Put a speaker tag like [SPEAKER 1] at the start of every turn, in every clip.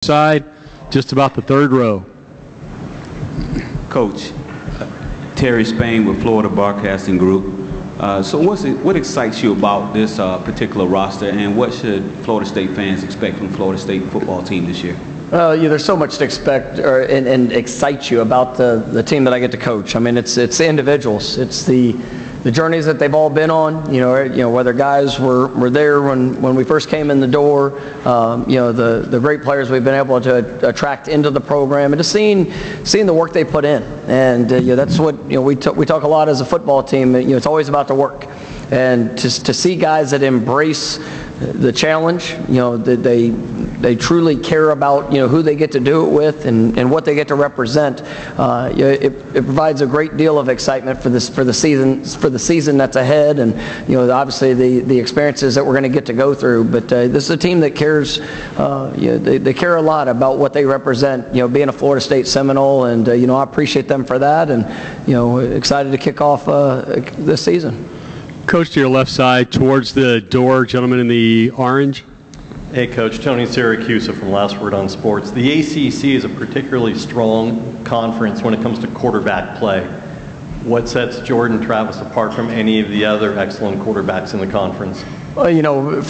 [SPEAKER 1] Side, just about the third row.
[SPEAKER 2] Coach, Terry Spain with Florida Broadcasting Group. So what excites you about this particular roster, and what should Florida State fans expect from Florida State football team this year?
[SPEAKER 3] There's so much to expect and excite you about the team that I get to coach. I mean, it's the individuals. It's the journeys that they've all been on. You know, whether guys were there when we first came in the door. The great players we've been able to attract into the program, and just seeing the work they put in. And that's what we talk a lot as a football team. It's always about the work. And to see guys that embrace the challenge, that they truly care about who they get to do it with and what they get to represent. It provides a great deal of excitement for the season that's ahead, and obviously the experiences that we're going to get to go through. But this is a team that cares. They care a lot about what they represent. Being a Florida State Seminole, and I appreciate them for that, and excited to kick off this season.
[SPEAKER 1] Coach, to your left side, towards the door, gentleman in the orange.
[SPEAKER 4] Hey, Coach. Tony Siracusa from Last Word on Sports. The ACC is a particularly strong conference when it comes to quarterback play. What sets Jordan Travis apart from any of the other excellent quarterbacks in the conference?
[SPEAKER 3] Well,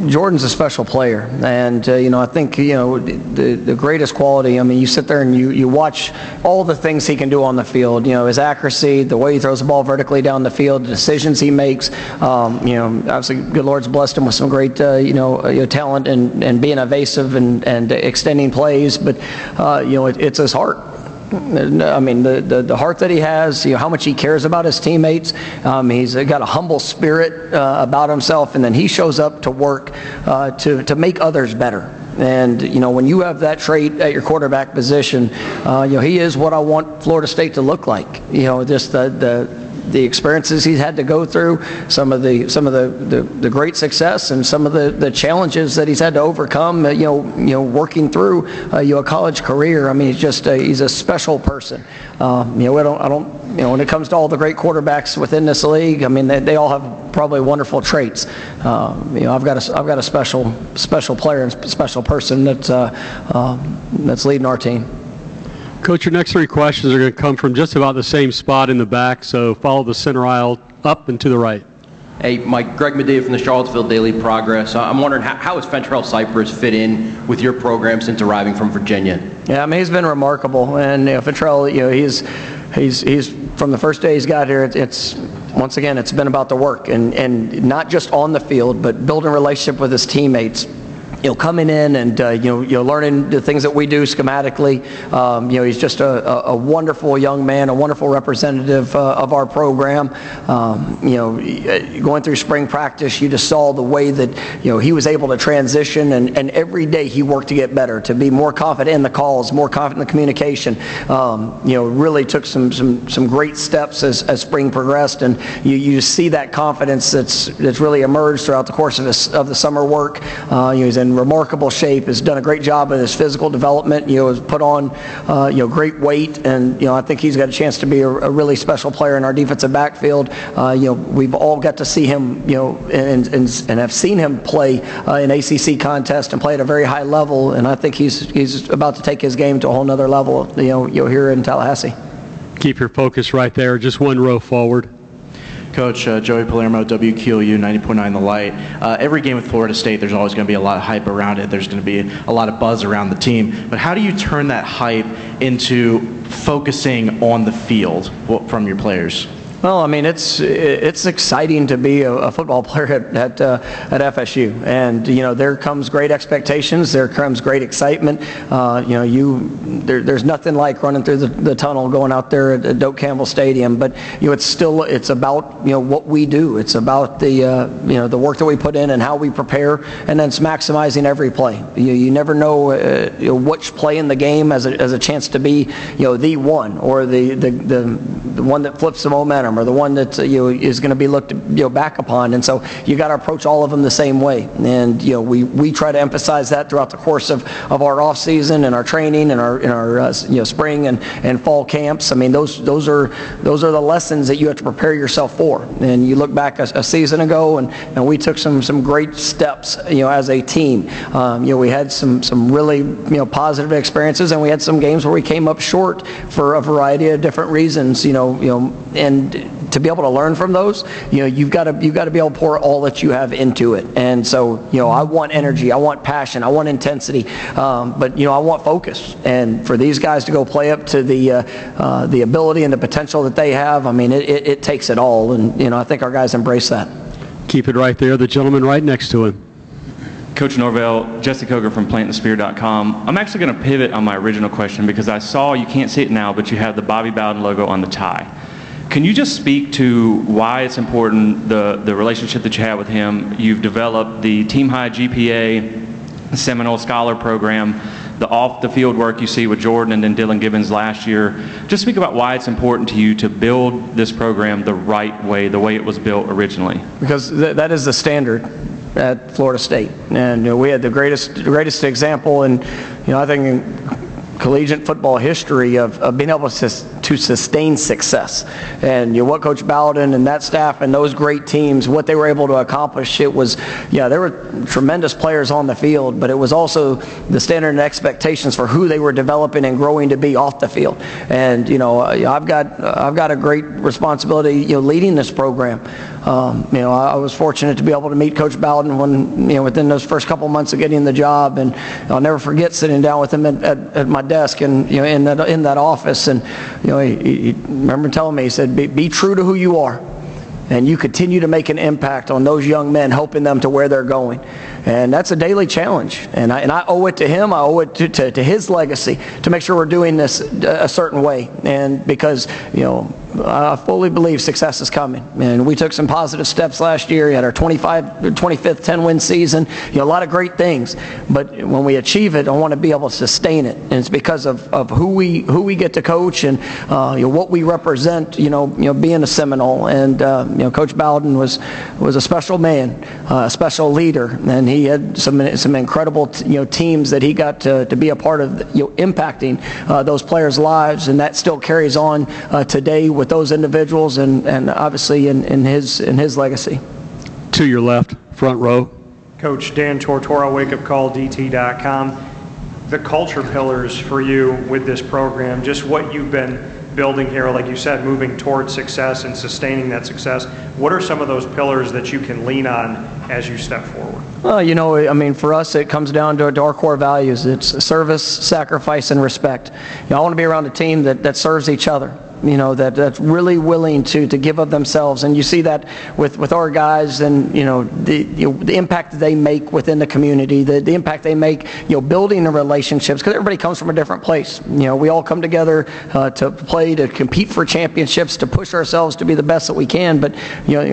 [SPEAKER 3] Jordan's a special player, and I think the greatest quality. I mean, you sit there and you watch all the things he can do on the field. His accuracy, the way he throws the ball vertically down the field, the decisions he makes. Obviously, good Lord's blessed him with some great talent and being evasive and extending plays. But it's his heart. I mean, the heart that he has, how much he cares about his teammates. He's got a humble spirit about himself, and then he shows up to work to make others better. And when you have that trait at your quarterback position, he is what I want Florida State to look like. Just the experiences he's had to go through, some of the great success, and some of the challenges that he's had to overcome. Working through a college career. I mean, he's a special person. When it comes to all the great quarterbacks within this league, I mean, they all have probably wonderful traits. I've got a special player and special person that's leading our team.
[SPEAKER 1] Coach, your next three questions are going to come from just about the same spot in the back, so follow the center aisle up and to the right.
[SPEAKER 5] Hey, Mike, Greg Medea from the Charlottesville Daily Progress. I'm wondering, how has Fentrell Cypress fit in with your program since arriving from Virginia? Yeah, I mean, he's been remarkable, and Fentrell, he's from the first day he's got here. Once again, it's been about the work, and not just on the field, but building a relationship with his teammates. Coming in and learning the things that we do schematically. He's just a wonderful young man, a wonderful representative of our program. Going through spring practice, you just saw the way that he was able to transition, and every day he worked to get better, to be more confident in the calls, more confident in the communication. Really took some great steps as spring progressed, and you see that confidence that's really emerged throughout the course of the summer work. He's in remarkable shape, has done a great job with his physical development, has put on great weight, and I think he's got a chance to be a really special player in our defensive backfield. We've all got to see him and have seen him play in ACC contest and play at a very high level, and I think he's about to take his game to a whole nother level here in Tallahassee.
[SPEAKER 1] Keep your focus right there, just one row forward.
[SPEAKER 6] Coach, Joey Palermo, WQOU 90.9 The Light. Every game with Florida State, there's always going to be a lot of hype around it. There's going to be a lot of buzz around the team. But how do you turn that hype into focusing on the field from your players?
[SPEAKER 3] Well, I mean, it's exciting to be a football player at FSU, and there comes great expectations, there comes great excitement. There's nothing like running through the tunnel, going out there at Doak Campbell Stadium. But it's about what we do. It's about the work that we put in and how we prepare, and then it's maximizing every play. You never know which play in the game as a chance to be the one, or the one that flips the momentum, them, or the one that is going to be looked back upon. And so you got to approach all of them the same way. And we try to emphasize that throughout the course of our off season and our training and our spring and fall camps. I mean, those are the lessons that you have to prepare yourself for. And you look back a season ago, and we took some great steps as a team. We had some really positive experiences, and we had some games where we came up short for a variety of different reasons. And to be able to learn from those, you've got to be able to pour all that you have into it. And so I want energy, I want passion, I want intensity, but I want focus. And for these guys to go play up to the ability and the potential that they have, I mean, it takes it all. And I think our guys embrace that.
[SPEAKER 1] Keep it right there. The gentleman right next to him.
[SPEAKER 7] Coach Norvell, Jesse Coger from PlantTheSpear.com. I'm actually going to pivot on my original question because I saw, you can't see it now, but you have the Bobby Bowden logo on the tie. Can you just speak to why it's important, the relationship that you have with him? You've developed the team high GPA, the Seminole Scholar Program, the off-the-field work you see with Jordan and then Dylan Gibbons last year. Just speak about why it's important to you to build this program the right way, the way it was built originally.
[SPEAKER 3] Because that is the standard at Florida State. And we had the greatest example in, I think in collegiate football history of being able to sustain success. And what Coach Bowden and that staff and those great teams, what they were able to accomplish, it was, there were tremendous players on the field, but it was also the standard and expectations for who they were developing and growing to be off the field. And I've got a great responsibility leading this program. I was fortunate to be able to meet Coach Bowden within those first couple months of getting the job, and I'll never forget sitting down with him at my desk and in that office, and he remember telling me, he said, be true to who you are, and you continue to make an impact on those young men, helping them to where they're going. And that's a daily challenge, and I owe it to him, I owe it to his legacy to make sure we're doing this a certain way. And because I fully believe success is coming, and we took some positive steps last year. We had our 25th 10-win season, a lot of great things, but when we achieve it, I want to be able to sustain it, and it's because of who we get to coach and what we represent, being a Seminole. And Coach Bowden was a special man, a special leader, and he had some incredible teams that he got to be a part of, impacting those players' lives, and that still carries on today with those individuals and obviously in his legacy.
[SPEAKER 1] To your left, front row.
[SPEAKER 8] Coach Dan Tortora, wakeupcalldt.com. The culture pillars for you with this program, just what you've been building here, like you said, moving towards success and sustaining that success. What are some of those pillars that you can lean on as you step forward?
[SPEAKER 3] Well, for us, it comes down to our core values. It's service, sacrifice, and respect. I want to be around a team that serves each other. That's really willing to give of themselves, and you see that with our guys, and the impact that they make within the community, the impact they make, building the relationships, because everybody comes from a different place. We all come together to play, to compete for championships, to push ourselves to be the best that we can, but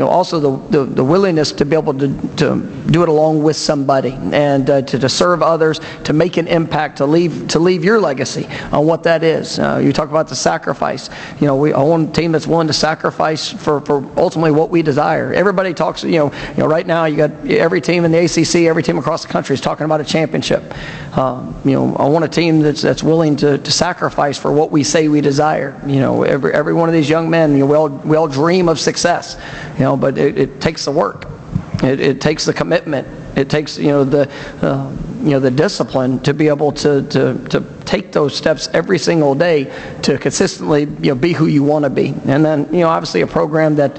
[SPEAKER 3] also the willingness to be able to do it along with somebody, and to serve others, to make an impact, to leave your legacy on what that is. You talk about the sacrifice. I want a team that's willing to sacrifice for ultimately what we desire. Everybody talks, right now you got every team in the ACC, every team across the country is talking about a championship. I want a team that's willing to sacrifice for what we say we desire. Every one of these young men, we all dream of success, but it takes the work. It takes the commitment. It takes the discipline to be able to take those steps every single day to consistently be who you want to be. And then obviously a program that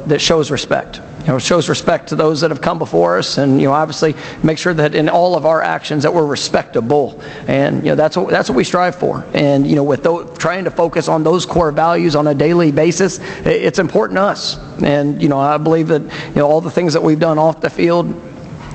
[SPEAKER 3] that shows respect. Shows respect to those that have come before us, and obviously make sure that in all of our actions that we're respectable. And that's what we strive for. And with trying to focus on those core values on a daily basis, it's important to us. And I believe that all the things that we've done off the field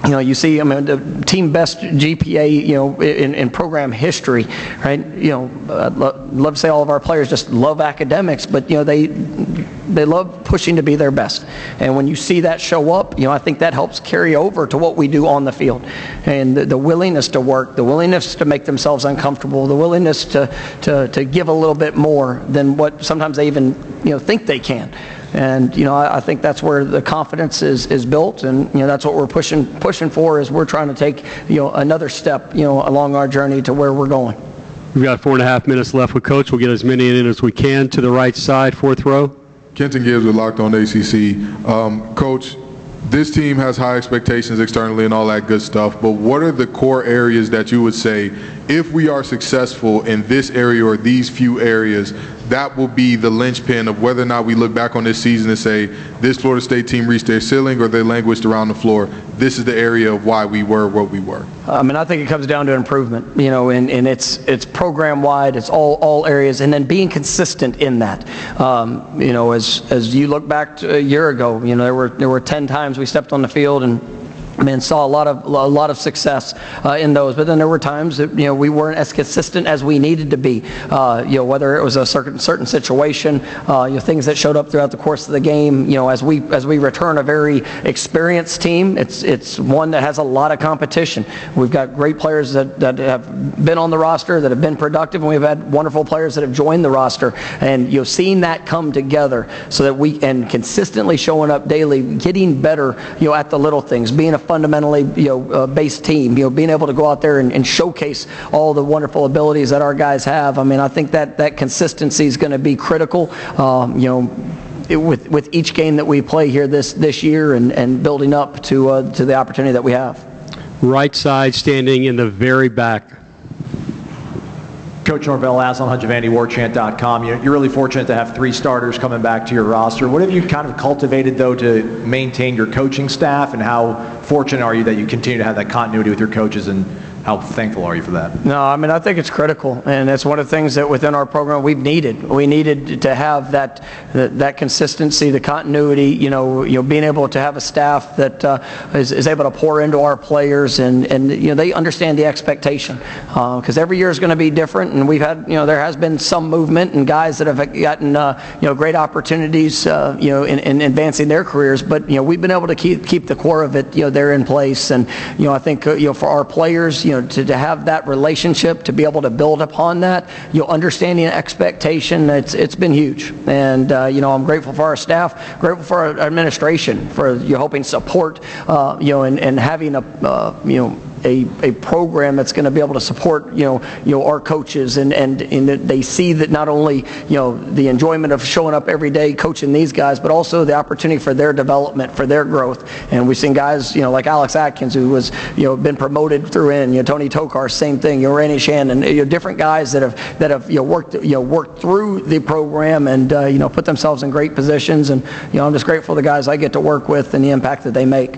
[SPEAKER 3] You know, you see, I mean, the team best GPA, you know, in program history, right? You know, love to say all of our players just love academics, but, you know, they love pushing to be their best. And when you see that show up, you know, I think that helps carry over to what we do on the field. And the willingness to work, the willingness to make themselves uncomfortable, the willingness to give a little bit more than what sometimes they even, you know, think they can. And, you know, I think that's where the confidence is built, and, you know, that's what we're pushing for, is we're trying to take, you know, another step, you know, along our journey to where we're going.
[SPEAKER 1] We've got 4.5 minutes left with Coach. We'll get as many in as we can. To the right side, fourth row.
[SPEAKER 9] Kenton Gibbs with Locked On ACC. Coach, this team has high expectations externally and all that good stuff, but what are the core areas that you would say, if we are successful in this area or these few areas, that will be the linchpin of whether or not we look back on this season and say, this Florida State team reached their ceiling, or they languished around the floor? This is the area of why we were what we were.
[SPEAKER 3] I mean, I think it comes down to improvement, you know, and it's program-wide, it's all areas, and then being consistent in that. You know, as you look back to a year ago, you know, there were 10 times we stepped on the field and, I mean, saw a lot of success in those, but then there were times that, you know, we weren't as consistent as we needed to be. You know, whether it was a certain situation, you know, things that showed up throughout the course of the game. You know, as we return a very experienced team, it's one that has a lot of competition. We've got great players that have been on the roster, that have been productive, and we've had wonderful players that have joined the roster. And, you know, seeing that come together so that we can consistently showing up daily, getting better, you know, at the little things, being a fundamentally, you know, based team, you know, being able to go out there and showcase all the wonderful abilities that our guys have. I mean, I think that consistency is going to be critical, you know, with each game that we play here this year, and building up to the opportunity that we have.
[SPEAKER 1] Right side, standing in the very back.
[SPEAKER 10] Coach Norvell, Aslan Hajavandi, Warchant.com. You're really fortunate to have 3 starters coming back to your roster. What have you kind of cultivated, though, to maintain your coaching staff, and how fortunate are you that you continue to have that continuity with your coaches, and how thankful are you for that?
[SPEAKER 3] No, I mean, I think it's critical, and it's one of the things that within our program we've needed. We needed to have that consistency, the continuity, you know, being able to have a staff that is able to pour into our players, and you know, they understand the expectation, because every year is going to be different, and we've had, you know, there has been some movement and guys that have gotten you know, great opportunities, you know, in advancing their careers, but, you know, we've been able to keep the core of it, you know, there in place. And, you know, I think, you know, for our players, you know, to have that relationship, to be able to build upon that, you know, understanding expectation, it's been huge. And, you know, I'm grateful for our staff, grateful for our administration, for, you know, helping support, you know, and having a, you know, a program that's going to be able to support, you know, our coaches, and they see that not only, you know, the enjoyment of showing up every day coaching these guys, but also the opportunity for their development, for their growth. And we've seen guys, you know, like Alex Atkins, who was, you know, been promoted through in, you know, Tony Tokar, same thing, you know, Randy Shannon, you know, different guys that have you know, worked through the program, and you know, put themselves in great positions. And, you know, I'm just grateful for the guys I get to work with and the impact that they make.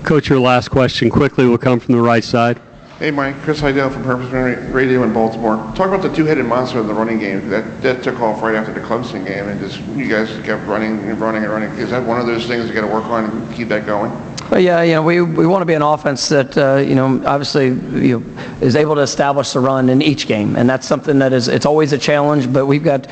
[SPEAKER 1] Coach, your last question quickly will come from the right side.
[SPEAKER 11] Hey, Mike. Chris Heidel from Purpose Radio in Baltimore. Talk about the two-headed monster in the running game. That took off right after the Clemson game, and just you guys kept running and running and running. Is that one of those things you got to work on and keep that going?
[SPEAKER 3] Well, yeah, you know, we want to be an offense that, you know, obviously, you know, is able to establish the run in each game, and that's something that it's always a challenge. But we've got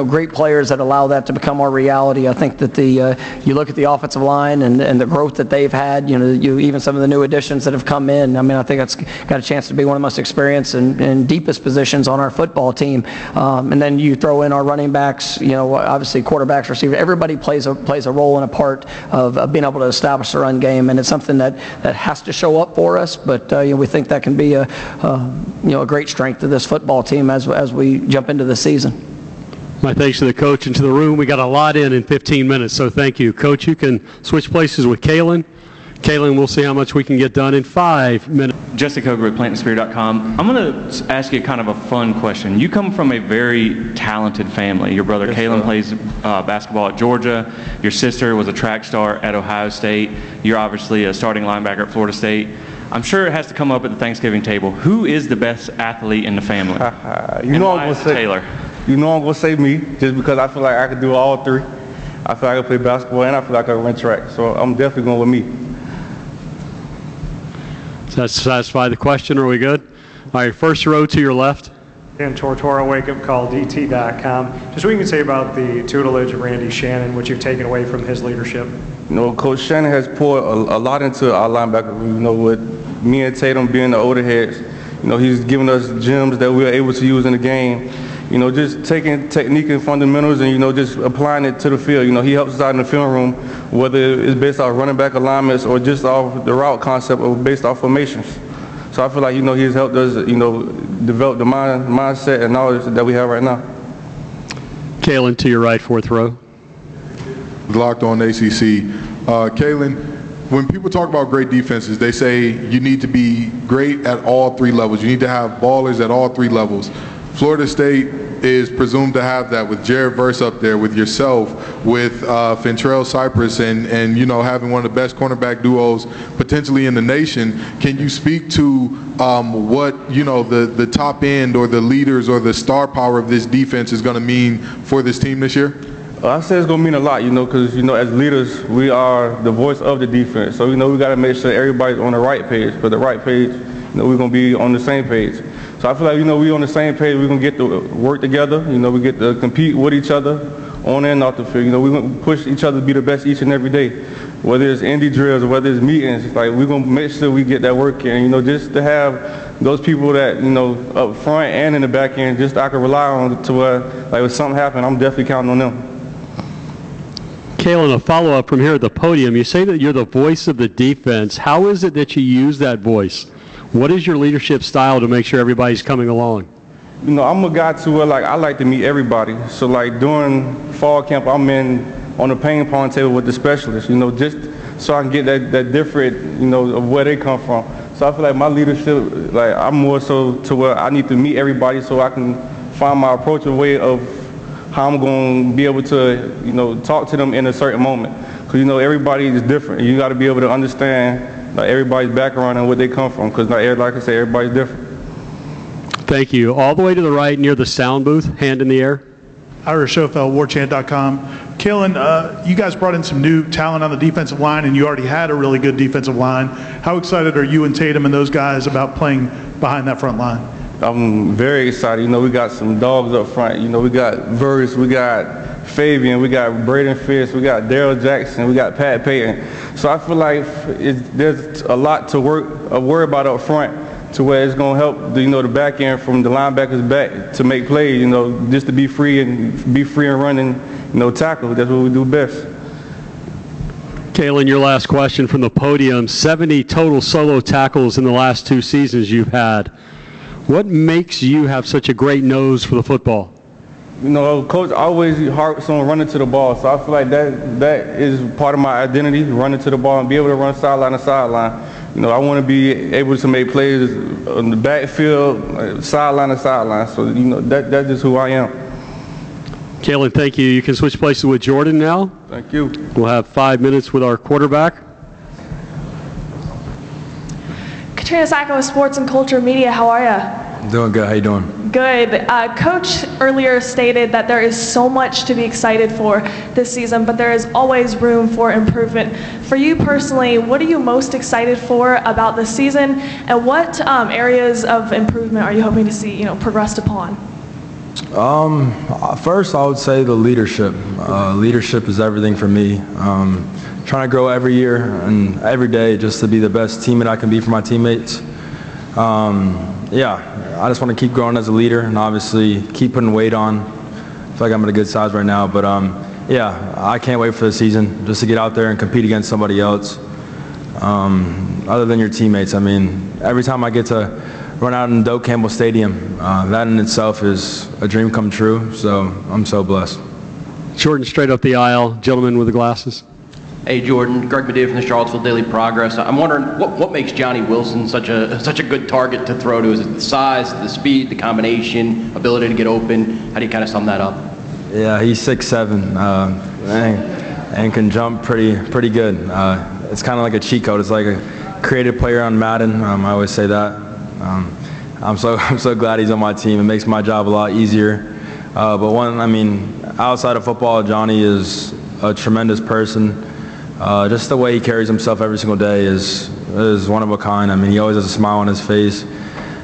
[SPEAKER 3] great players that allow that to become our reality. I think that you look at the offensive line and the growth that they've had, you know, even some of the new additions that have come in. I mean, I think it's got a chance to be one of the most experienced and deepest positions on our football team. And then you throw in our running backs, you know, obviously quarterbacks, receivers. Everybody plays a role and a part of being able to establish the run game, and it's something that has to show up for us. But you know, we think that can be a great strength of this football team as we jump into the season.
[SPEAKER 1] My thanks to the coach and to the room. We got a lot in 15 minutes, so thank you. Coach, you can switch places with Kalen. Kalen, we'll see how much we can get done in 5 minutes.
[SPEAKER 7] Jesse Coker with PlantandSpear.com. I'm going to ask you kind of a fun question. You come from a very talented family. Your brother Kalen plays basketball at Georgia. Your sister was a track star at Ohio State. You're obviously a starting linebacker at Florida State. I'm sure it has to come up at the Thanksgiving table. Who is the best athlete in the family?
[SPEAKER 12] You know I'm going to say
[SPEAKER 7] Taylor.
[SPEAKER 12] You know I'm going to say me, just because I feel like I can do all 3. I feel like I can play basketball and I feel like I can run track. So I'm definitely going with me.
[SPEAKER 1] Does that satisfy the question? Are we good? All right, first row to your left.
[SPEAKER 8] And Tortora Wake Up Call DT.com. Just what you can say about the tutelage of Randy Shannon, what you've taken away from his leadership.
[SPEAKER 12] You know, Coach Shannon has poured a lot into our linebacker. You know, with me and Tatum being the older heads, you know, he's given us gems that we're able to use in the game. You know, just taking technique and fundamentals and, you know, just applying it to the field. You know, he helps us out in the film room, whether it's based off running back alignments or just off the route concept or based off formations. So I feel like, you know, he's helped us, you know, develop the mindset and knowledge that we have right now.
[SPEAKER 1] Kalen to your right, fourth row.
[SPEAKER 9] Locked on ACC. Kalen, when people talk about great defenses, they say you need to be great at all three levels. You need to have ballers at all three levels. Florida State is presumed to have that with Jared Verse up there, with yourself, with Fentrell Cypress, and you know, having one of the best cornerback duos potentially in the nation. Can you speak to what, you know, the top end or the leaders or the star power of this defense is going to mean for this team this year?
[SPEAKER 12] I say it's going to mean a lot, you know, because, you know, as leaders, we are the voice of the defense. So, you know, we got to make sure everybody's on the right page. For the right page, you know, we're going to be on the same page. So I feel like, you know, we on the same page. We're going to get to work together. You know, we get to compete with each other on and off the field. You know, we're going to push each other to be the best each and every day. Whether it's indie drills or whether it's meetings, it's like we're going to make sure we get that work in. You know, just to have those people that, you know, up front and in the back end, just I can rely on to where, like, if something happens, I'm definitely counting on them.
[SPEAKER 1] Kalen, a follow-up from here at the podium. You say that you're the voice of the defense. How is it that you use that voice? What is your leadership style to make sure everybody's coming along?
[SPEAKER 12] You know, I'm a guy to where, like, I like to meet everybody. So, like, during fall camp, I'm on the ping pong table with the specialists, you know, just so I can get that different, you know, of where they come from. So I feel like my leadership, like, I'm more so to where I need to meet everybody so I can find my approach and way of how I'm going to be able to, you know, talk to them in a certain moment. Because, you know, everybody is different. You got to be able to understand, like, everybody's background and where they come from. Because, like I say, everybody's different.
[SPEAKER 1] Thank you. All the way to the right near the sound booth, hand in the air.
[SPEAKER 13] Ira Schofel, Warchant.com. Kalen, you guys brought in some new talent on the defensive line, and you already had a really good defensive line. How excited are you and Tatum and those guys about playing behind that front line?
[SPEAKER 12] I'm very excited. You know, we got some dogs up front. You know, we got Verse, we got Fabian, we got Braden Fisk, we got Daryl Jackson, we got Pat Payton. So I feel like there's a lot to worry about up front, to where it's going to help the, you know, the back end from the linebackers back to make plays, you know, just to be free and running, you know, tackle. That's what we do best.
[SPEAKER 1] Kalen, your last question from the podium. 70 total solo tackles in the last 2 seasons you've had. What makes you have such a great nose for the football?
[SPEAKER 12] You know, Coach always harps on running to the ball, so I feel like that is part of my identity, running to the ball and be able to run sideline to sideline. You know, I want to be able to make plays on the backfield, sideline to sideline. So, you know, that's just who I am.
[SPEAKER 1] Kalen, thank you. You can switch places with Jordan now.
[SPEAKER 12] Thank you.
[SPEAKER 1] We'll have 5 minutes with our quarterback.
[SPEAKER 14] Katrina Sacco with Sports and Culture Media, how are you?
[SPEAKER 15] Doing good, how you doing?
[SPEAKER 14] Good. Coach earlier stated that there is so much to be excited for this season, but there is always room for improvement. For you personally, what are you most excited for about this season, and what areas of improvement are you hoping to see, you know, progressed upon?
[SPEAKER 15] First, I would say the leadership. Leadership is everything for me. Trying to grow every year and every day just to be the best teammate I can be for my teammates. Yeah, I just want to keep growing as a leader and obviously keep putting weight on. I feel like I'm at a good size right now, but yeah, I can't wait for the season just to get out there and compete against somebody else. Other than your teammates, I mean, every time I get to run out in Doak Campbell Stadium, that in itself is a dream come true, so I'm so blessed.
[SPEAKER 1] Jordan, straight up the aisle, gentleman with the glasses.
[SPEAKER 16] Hey Jordan, Greg Medea from the Charlottesville Daily Progress. I'm wondering what makes Johnny Wilson such a good target to throw to? Is it the size, the speed, the combination, ability to get open? How do you kind of sum that up?
[SPEAKER 15] Yeah, he's 6'7", and can jump pretty good. It's kind of like a cheat code. It's like a creative player on Madden. I always say that. I'm so glad he's on my team. It makes my job a lot easier. But outside of football, Johnny is a tremendous person. Just the way he carries himself every single day is one of a kind. I mean, he always has a smile on his face.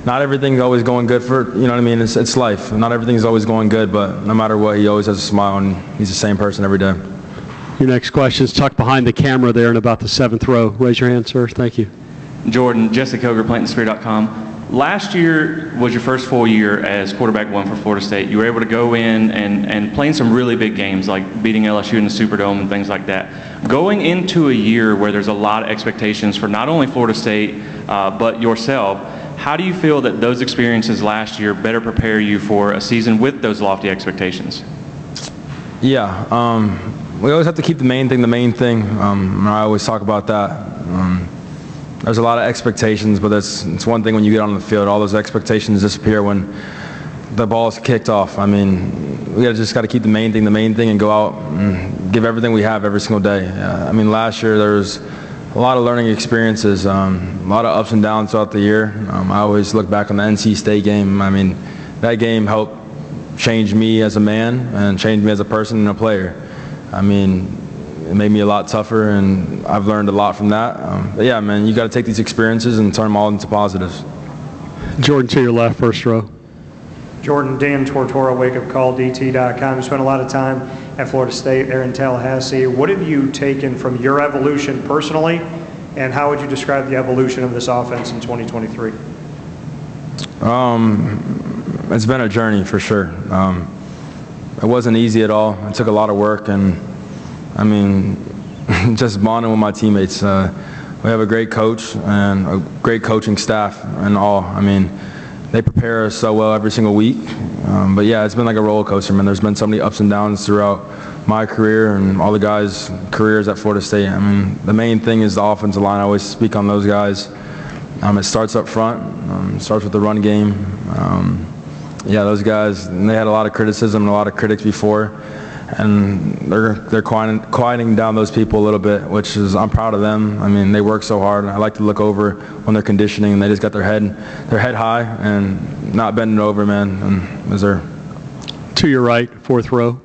[SPEAKER 15] Not everything's always going good for, you know what I mean? It's life. Not everything's always going good, but no matter what, he always has a smile, and he's the same person every day.
[SPEAKER 1] Your next question is tucked behind the camera there in about the 7th row. Raise your hand, sir. Thank you.
[SPEAKER 7] Jordan, Jesse Coger, PlantingTheSpear.com. Last year was your first full year as quarterback one for Florida State. You were able to go in and play in some really big games, like beating LSU in the Superdome and things like that. Going into a year where there's a lot of expectations for not only Florida State, but yourself, how do you feel that those experiences last year better prepare you for a season with those lofty expectations?
[SPEAKER 15] Yeah, we always have to keep the main thing. I always talk about that. There's a lot of expectations, but it's one thing when you get on the field. All those expectations disappear when the ball's kicked off. I mean, we just got to keep the main thing and go out and give everything we have every single day. I mean, last year there was a lot of learning experiences, a lot of ups and downs throughout the year. I always look back on the NC State game. I mean, that game helped change me as a man and change me as a person and a player. I mean, it made me a lot tougher, and I've learned a lot from that. But yeah, man, you got to take these experiences and turn them all into positives.
[SPEAKER 1] Jordan, to your left, first row.
[SPEAKER 8] Jordan, Dan Tortora, wakeupcalldt.com. You spent a lot of time at Florida State there in Tallahassee. What have you taken from your evolution personally, and how would you describe the evolution of this offense in 2023?
[SPEAKER 15] It's been a journey for sure. It wasn't easy at all. It took a lot of work, and I mean, just bonding with my teammates. We have a great coach and a great coaching staff and all. I mean, they prepare us so well every single week. But yeah, it's been like a roller coaster, man. There's been so many ups and downs throughout my career and all the guys' careers at Florida State. I mean, the main thing is the offensive line. I always speak on those guys. It starts up front, starts with the run game. Yeah, those guys, they had a lot of criticism and a lot of critics before. And they're quieting down those people a little bit, which is, I'm proud of them. I mean, they work so hard. I like to look over when they're conditioning and they just got their head high and not bending over, man. And is there?
[SPEAKER 1] To your right, 4th row.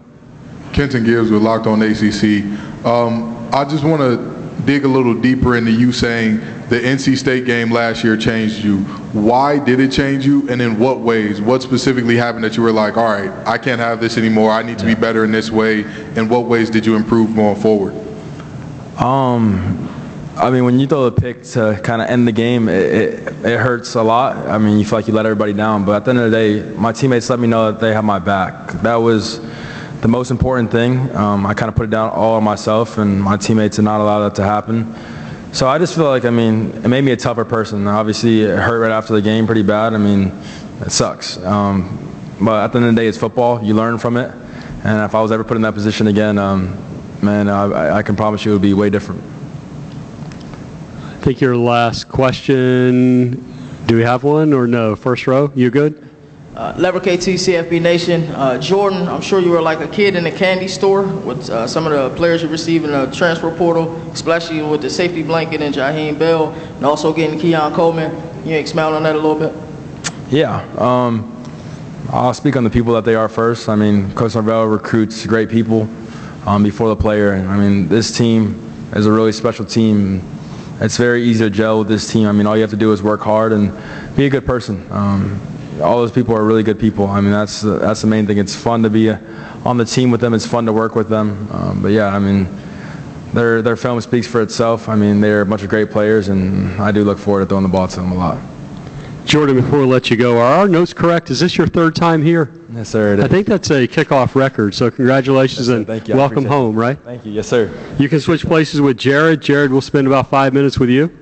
[SPEAKER 9] Kenton Gibbs with Locked On ACC. I just want to dig a little deeper into you saying the NC State game last year changed you. Why did it change you, and in what ways? What specifically happened that you were like, all right, I can't have this anymore, I need to be better in this way? In what ways did you improve going forward?
[SPEAKER 15] I mean, when you throw the pick to kind of end the game, it hurts a lot. I mean, you feel like you let everybody down, but at the end of the day, my teammates let me know that they have my back. That was the most important thing. I kind of put it down all on myself, and my teammates did not allow that to happen. So I just feel like, I mean, it made me a tougher person. Obviously, it hurt right after the game pretty bad. I mean, it sucks. But at the end of the day, it's football. You learn from it. And if I was ever put in that position again, man, I can promise you it would be way different.
[SPEAKER 1] I think your last question, do we have one or no? First row, you good?
[SPEAKER 17] Lever KT, CFB Nation. Jordan, I'm sure you were like a kid in a candy store with some of the players you received in the transfer portal, especially with the safety blanket and Jaheim Bell, and also getting Keon Coleman. You expound on that a little bit?
[SPEAKER 15] Yeah. I'll speak on the people that they are first. I mean, Coach Norvell recruits great people before the player. I mean, this team is a really special team. It's very easy to gel with this team. I mean, all you have to do is work hard and be a good person. All those people are really good people. I mean, that's the main thing. It's fun to be on the team with them. It's fun to work with them. But yeah, I mean, their film speaks for itself. I mean, they're a bunch of great players, and I do look forward to throwing the ball to them a lot.
[SPEAKER 1] Jordan, before we let you go, are our notes correct? Is this your 3rd time here?
[SPEAKER 15] Yes, sir. It is.
[SPEAKER 1] I think that's a kickoff record, so congratulations,
[SPEAKER 15] yes,
[SPEAKER 1] and
[SPEAKER 15] thank you.
[SPEAKER 1] Welcome home, right?
[SPEAKER 15] Thank you. Yes, sir.
[SPEAKER 1] You can switch places with Jared. Jared will spend about 5 minutes with you.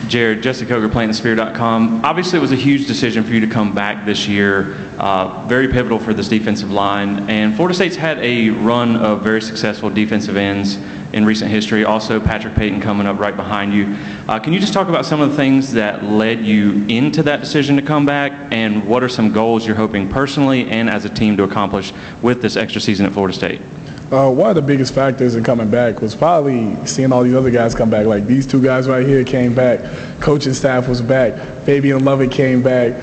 [SPEAKER 7] Jared, Jesse Coger, PlantingTheSpear.com. Obviously, it was a huge decision for you to come back this year. Very pivotal for this defensive line. And Florida State's had a run of very successful defensive ends in recent history. Also, Patrick Payton coming up right behind you. Can you just talk about some of the things that led you into that decision to come back, and what are some goals you're hoping personally and as a team to accomplish with this extra season at Florida State?
[SPEAKER 18] One of the biggest factors in coming back was probably seeing all these other guys come back. Like these 2 guys right here came back. Coaching staff was back. Fabian Lovett came back.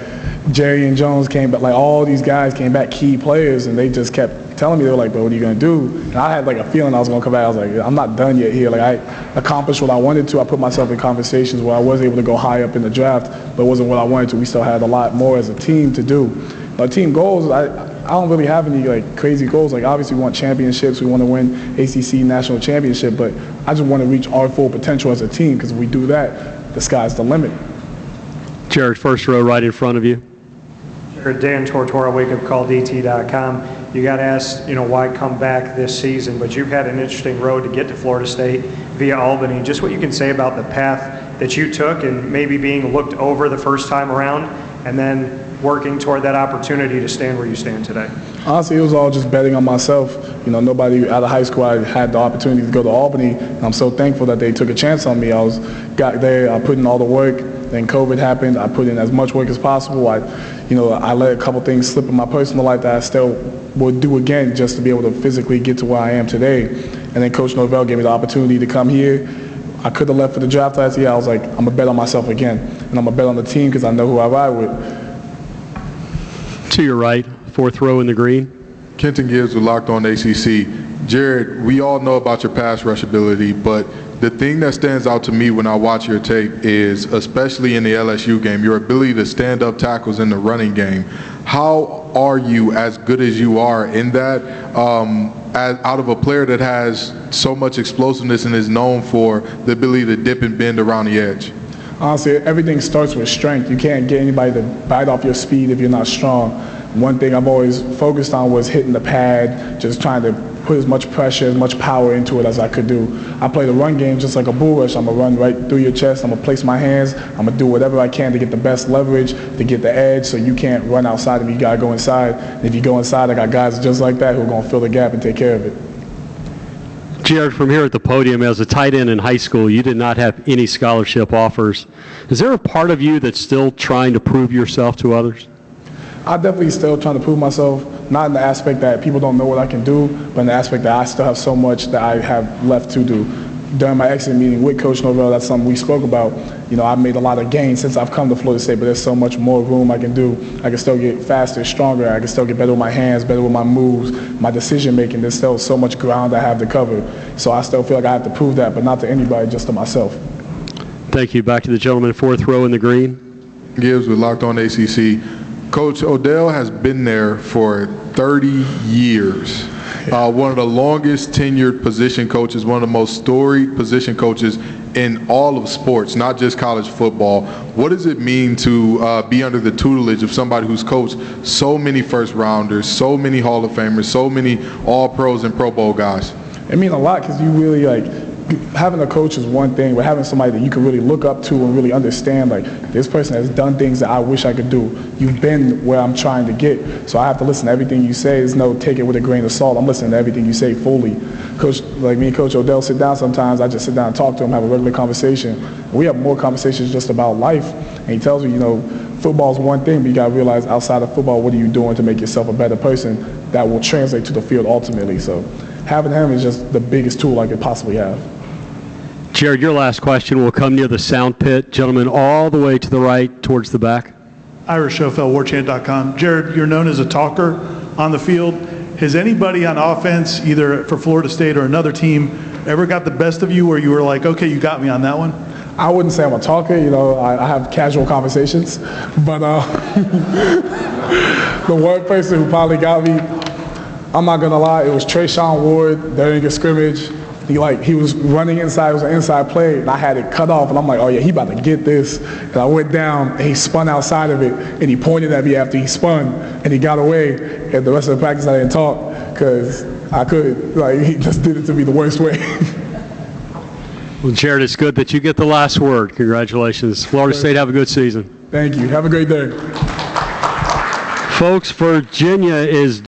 [SPEAKER 18] Jerry and Jones came back. Like all these guys came back, key players, and they just kept telling me, they were like, bro, what are you going to do? And I had like a feeling I was going to come back. I was like, I'm not done yet here. Like, I accomplished what I wanted to. I put myself in conversations where I was able to go high up in the draft, but it wasn't what I wanted to. We still had a lot more as a team to do. Our team goals, I don't really have any like crazy goals. Like, obviously we want championships. We want to win ACC national championship, but I just want to reach our full potential as a team, because if we do that, the sky's the limit.
[SPEAKER 1] Jared, first row right in front of you.
[SPEAKER 8] Dan Tortora, wakeupcalldt.com. You got asked, why come back this season, but you've had an interesting road to get to Florida State via Albany. Just what you can say about the path that you took and maybe being looked over the first time around and then working toward that opportunity to stand where you stand today.
[SPEAKER 18] Honestly, it was all just betting on myself. Nobody out of high school, I had the opportunity to go to Albany, and I'm so thankful that they took a chance on me. Got there, I put in all the work, then COVID happened, I put in as much work as possible. I let a couple things slip in my personal life that I still would do again just to be able to physically get to where I am today. And then Coach Norvell gave me the opportunity to come here. I could have left for the draft last year. I was like, I'm going to bet on myself again, and I'm going to bet on the team because I know who I ride with.
[SPEAKER 1] To your right, fourth row in the green.
[SPEAKER 9] Kenton Gibbs with Locked On ACC. Jared, we all know about your pass rush ability, but the thing that stands out to me when I watch your tape is, especially in the LSU game, your ability to stand up tackles in the running game. How are you, as good as you are in that, out of a player that has so much explosiveness and is known for the ability to dip and bend around the edge?
[SPEAKER 18] Honestly, everything starts with strength. You can't get anybody to bite off your speed if you're not strong. One thing I've always focused on was hitting the pad, just trying to put as much pressure, as much power into it as I could do. I play the run game just like a bull rush. I'm going to run right through your chest. I'm going to place my hands. I'm going to do whatever I can to get the best leverage, to get the edge, so you can't run outside of me. You got to go inside. And if you go inside, I got guys just like that who are going to fill the gap and take care of it.
[SPEAKER 1] Jared, from here at the Podium, as a tight end in high school, you did not have any scholarship offers. Is there a part of you that's still trying to prove yourself to others?
[SPEAKER 18] I'm definitely still trying to prove myself, not in the aspect that people don't know what I can do, but in the aspect that I still have so much that I have left to do. During my exit meeting with Coach Norvell, that's something we spoke about. I've made a lot of gains since I've come to Florida State, but there's so much more room I can do. I can still get faster, stronger. I can still get better with my hands, better with my moves, my decision making. There's still so much ground I have to cover. So I still feel like I have to prove that, but not to anybody, just to myself.
[SPEAKER 1] Thank you. Back to the gentleman, fourth row in the green.
[SPEAKER 9] Gibbs with Locked On ACC. Coach, Odell has been there for 30 years. One of the longest tenured position coaches, one of the most storied position coaches in all of sports, not just college football. What does it mean to be under the tutelage of somebody who's coached so many first rounders, so many Hall of Famers, so many All-Pros and Pro Bowl guys?
[SPEAKER 18] It means a lot, because you really, having a coach is one thing, but having somebody that you can really look up to and really understand, this person has done things that I wish I could do. You've been where I'm trying to get. So I have to listen to everything you say. There's no take it with a grain of salt. I'm listening to everything you say fully. Coach, me and Coach Odell sit down sometimes. I just sit down and talk to him, have a regular conversation. We have more conversations just about life. And he tells me, football's one thing, but you got to realize outside of football, what are you doing to make yourself a better person that will translate to the field ultimately. So having him is just the biggest tool I could possibly have.
[SPEAKER 1] Jared, your last question will come near the sound pit. Gentlemen, all the way to the right towards the back.
[SPEAKER 13] Ira Schofel, Warchant.com. Jared, you're known as a talker on the field. Has anybody on offense, either for Florida State or another team, ever got the best of you where you were like, okay, you got me on that one?
[SPEAKER 18] I wouldn't say I'm a talker. I have casual conversations. But the one person who probably got me, I'm not going to lie, it was Trayshawn Ward during a scrimmage. He was running inside, it was an inside play, and I had it cut off, and I'm like, oh yeah, he about to get this. And I went down, and he spun outside of it, and he pointed at me after he spun, and he got away. And the rest of the practice I didn't talk, because I couldn't, he just did it to me the worst way.
[SPEAKER 1] Well, Jared, it's good that you get the last word. Congratulations. Florida State, have a good season.
[SPEAKER 18] Thank you. Have a great day.
[SPEAKER 1] Folks, Virginia is